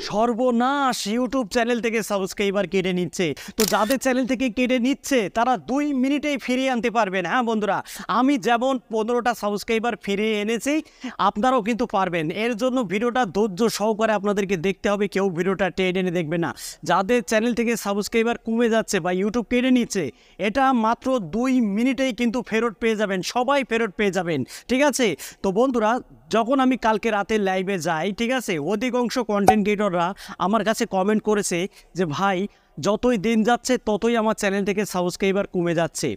সর্বনাশ, YouTube channel থেকে subscriber কেটে নিচ্ছে। তো যাদের চ্যানেল থেকে কেটে নিচ্ছে তারা 2 মিনিটেই ফিরিয়ে আনতে পারবেন। হ্যাঁ বন্ধুরা, আমি যেমন 15টা সাবস্ক্রাইবার ফিরিয়ে এনেছি, আপনারাও কিন্তু পারবেন। এর জন্য ভিডিওটা ধৈর্য সহকারে আপনাদেরকে দেখতে হবে, কেউ ভিডিওটা টেনে এনে দেখবে না। যাদের চ্যানেল থেকে সাবস্ক্রাইবার কমে যাচ্ছে বা ইউটিউব কেটে নিচ্ছে, এটা মাত্র 2 মিনিটেই কিন্তু ফেরত পেয়ে যাবেন, সবাই ফেরত পেয়ে যাবেন। ঠিক আছে? তো বন্ধুরা, যখন আমি কালকে রাতে লাইভে যাই, ঠিক আছে, অধিকাংশ কন্টেন্ট ক্রিয়েটররা আমার কাছে কমেন্ট করেছে যে ভাই, যতই দিন যাচ্ছে ততই আমার চ্যানেল থেকে সাবস্ক্রাইবার কমে যাচ্ছে।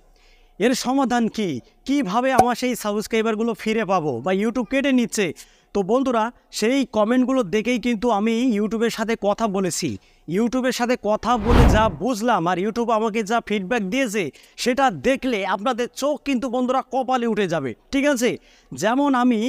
এর সমাধান কি? কিভাবে আমার সেই সাবস্ক্রাইবারগুলো ফিরে পাবো বা ইউটিউব কেটে নিচ্ছে? তো বন্ধুরা, সেই কমেন্টগুলো দেখেই কিন্তু আমি ইউটিউবের সাথে কথা বলেছি। ইউটিউবের সাথে কথা বলে যা বুঝলাম আর ইউটিউব আমাকে যা ফিডব্যাক দিয়েছে, সেটা দেখলে আপনাদের চোখ কিন্তু বন্ধুরা কপালে উঠে যাবে। ঠিক আছে? যেমন আমি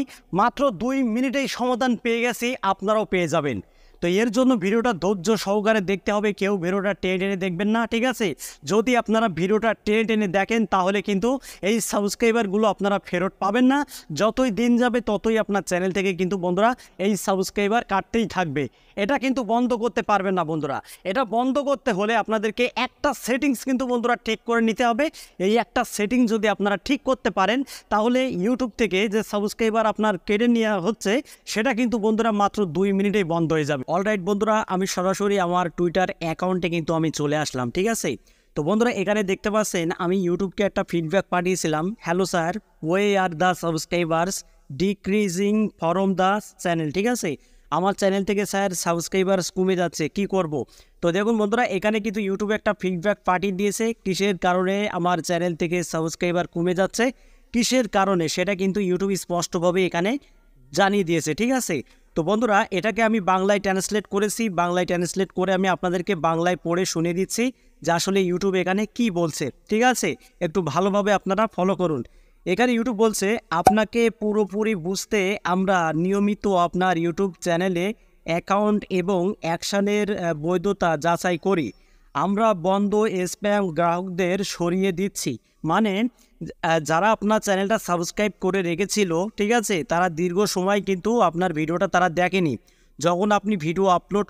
মাত্র 2 মিনিটেই সমাধান পেয়ে গেছি, আপনারাও পেয়ে যাবেন। তো এর জন্য ভিডিওটা ধৈর্য সহকারে দেখতে হবে, কেউ ভিডিওটা টেনে টেনে দেখবেন না। ঠিক আছে? যদি আপনারা ভিডিওটা টেনে টেনে দেখেন তাহলে কিন্তু এই সাবস্ক্রাইবারগুলো আপনারা ফেরত পাবেন না। যতই দিন যাবে ততই আপনার চ্যানেল থেকে কিন্তু বন্ধুরা এই সাবস্ক্রাইবার কাটতেই থাকবে। এটা কিন্তু বন্ধ করতে পারবেন না বন্ধুরা। এটা বন্ধ করতে হলে আপনাদেরকে একটা সেটিংস কিন্তু বন্ধুরা ঠিক করে নিতে হবে। এই একটা সেটিং যদি আপনারা ঠিক করতে পারেন, তাহলে ইউটিউব থেকে যে সাবস্ক্রাইবার আপনার কেটে নেওয়া হচ্ছে, সেটা কিন্তু বন্ধুরা মাত্র 2 মিনিটেই বন্ধ হয়ে যাবে। অলরাইট বন্ধুরা, আমি সরাসরি আমার টুইটার অ্যাকাউন্টে কিন্তু আমি চলে আসলাম। ঠিক আছে? তো বন্ধুরা, এখানে দেখতে পাচ্ছেন আমি ইউটিউবকে একটা ফিডব্যাক পাঠিয়েছিলাম। Hello sir, way are the subscribers decreasing from the channel. ঠিক আছে? আমার চ্যানেল থেকে স্যার সাবস্ক্রাইবার্স কমে যাচ্ছে, কি করব? তো দেখুন বন্ধুরা, এখানে কিন্তু ইউটিউবে একটা ফিডব্যাক পাঠিয়ে দিয়েছে কিসের কারণে আমার চ্যানেল থেকে সাবস্ক্রাইবার কমে যাচ্ছে, কিসের কারণে, সেটা কিন্তু ইউটিউব স্পষ্টভাবে এখানে জানিয়ে দিয়েছে। ঠিক আছে? তো বন্ধুরা, এটাকে আমি বাংলায় ট্রান্সলেট করেছি। বাংলায় ট্রান্সলেট করে আমি আপনাদেরকে বাংলায় পড়ে শুনিয়ে দিচ্ছি যে আসলে ইউটিউব এখানে কি বলছে। ঠিক আছে? একটু ভালোভাবে আপনারা ফলো করুন। এখানে ইউটিউব বলছে, আপনাকে পুরোপুরি বুঝতে আমরা নিয়মিত আপনার ইউটিউব চ্যানেলে অ্যাকাউন্ট এবং অ্যাকশানের বৈধতা যাচাই করি। আমরা বন্ধ স্প্যাম গ্রাহকদের সরিয়ে দিচ্ছি। মানে যারা আপনার চ্যানেলটা সাবস্ক্রাইব করে রেখেছিল, ঠিক আছে, তারা দীর্ঘ সময় কিন্তু আপনার ভিডিওটা তারা দেখেনি। যখন আপনি ভিডিও আপলোড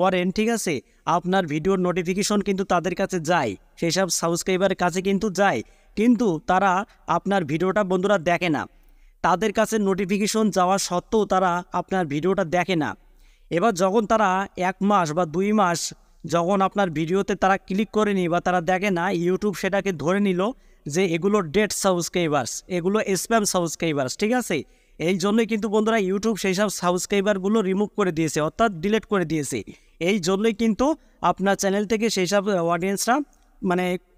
করেন, ঠিক আছে, আপনার ভিডিওর নোটিফিকেশন কিন্তু তাদের কাছে যায়, সেই সব সাবস্ক্রাইবারের কাছে কিন্তু যায়, কিন্তু তারা আপনার ভিডিওটা বন্ধুরা দেখে না। তাদের কাছে নোটিফিকেশন যাওয়া সত্ত্বেও তারা আপনার ভিডিওটা দেখে না। এবার যখন তারা 1 মাস বা 2 মাস যখন আপনার ভিডিওতে তারা ক্লিক করেনি বা তারা দেখে না, ইউটিউব সেটাকে ধরে নিল যে এগুলো ডেড সাবস্ক্রাইবার্স, এগুলো স্প্যাম সাবস্ক্রাইবার্স। ঠিক আছে? এই জন্যই কিন্তু বন্ধুরা ইউটিউব সেই সব সাবস্ক্রাইবারগুলো রিমুভ করে দিয়েছে, অর্থাৎ ডিলিট করে দিয়েছে। এই জন্যই কিন্তু আপনার চ্যানেল থেকে সেই সব অডিয়েন্সরা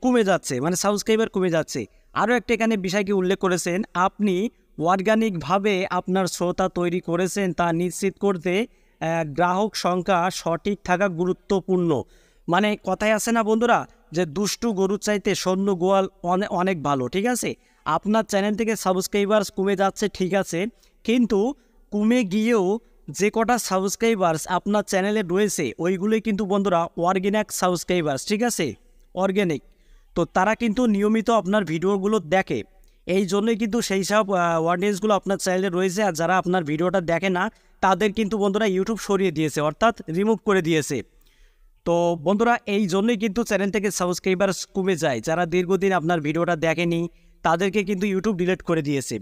কমে যাচ্ছে, সাবস্ক্রাইবার কমে যাচ্ছে। আরও একটা এখানে বিষয়কে উল্লেখ করেছেন, আপনি অর্গানিকভাবে আপনার শ্রোতা তৈরি করেছেন তা নিশ্চিত করতে গ্রাহক সংখ্যা সঠিক থাকা গুরুত্বপূর্ণ। কথায় আছে না বন্ধুরা, যে দুষ্টু গরুর চাইতে সৈন্য গোয়াল অনেক ভালো। ঠিক আছে? আপনার চ্যানেল থেকে সাবস্ক্রাইবার্স কমে যাচ্ছে, ঠিক আছে, কিন্তু কমে গিয়েও যে কটা সাবস্ক্রাইবার্স আপনার চ্যানেলে রয়েছে, ওইগুলোই কিন্তু বন্ধুরা অর্গানিক সাবস্ক্রাইবার্স। ঠিক আছে? অর্গানিক। তো তারা কিন্তু নিয়মিত আপনার ভিডিওগুলো দেখে। এই জন্যই কিন্তু সেই সব অডিয়েন্সগুলো আপনার চ্যানেলে রয়েছে। আর যারা আপনার ভিডিওটা দেখে না, তাদের কিন্তু বন্ধুরা ইউটিউব সরিয়ে দিয়েছে, অর্থাৎ রিমুভ করে দিয়েছে। তো বন্ধুরা, এই জন্যই কিন্তু চ্যানেল থেকে সাবস্ক্রাইবার কমে যায়। যারা দীর্ঘদিন আপনার ভিডিওটা দেখেনি, তাদেরকে কিন্তু ইউটিউব ডিলিট করে দিয়েছে।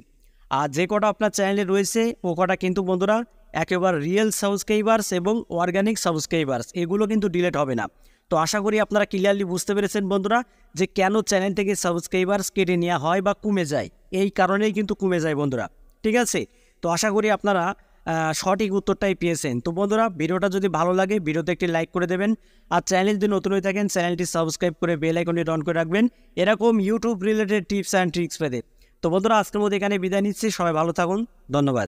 আর যে কটা আপনার চ্যানেলে রয়েছে, ও কটা কিন্তু বন্ধুরা একেবারে রিয়েল সাবস্ক্রাইবার্স এবং অর্গানিক সাবস্ক্রাইবার্স, এগুলো কিন্তু ডিলিট হবে না। তো আশা করি আপনারা ক্লিয়ারলি বুঝতে পেরেছেন বন্ধুরা, যে কেন চ্যানেল থেকে সাবস্ক্রাইবার্স কেটে নেওয়া হয় বা কমে যায়। এই কারণেই কিন্তু কমে যায় বন্ধুরা। ঠিক আছে? তো আশা করি আপনারা সঠিক উত্তরটাই পেয়েছেন। তো বন্ধুরা, ভিডিওটা যদি ভালো লাগে ভিডিওতে একটি লাইক করে দেবেন। আর চ্যানেল যদি নতুন হয়ে থাকেন, চ্যানেলটি সাবস্ক্রাইব করে বেল আইকনটি অন করে রাখবেন এরকম YouTube related tips and tricks পেতে। তো বন্ধুরা, আজকের মধ্যে এখানে বিদায় নিচ্ছি। সবাই ভালো থাকুন। ধন্যবাদ।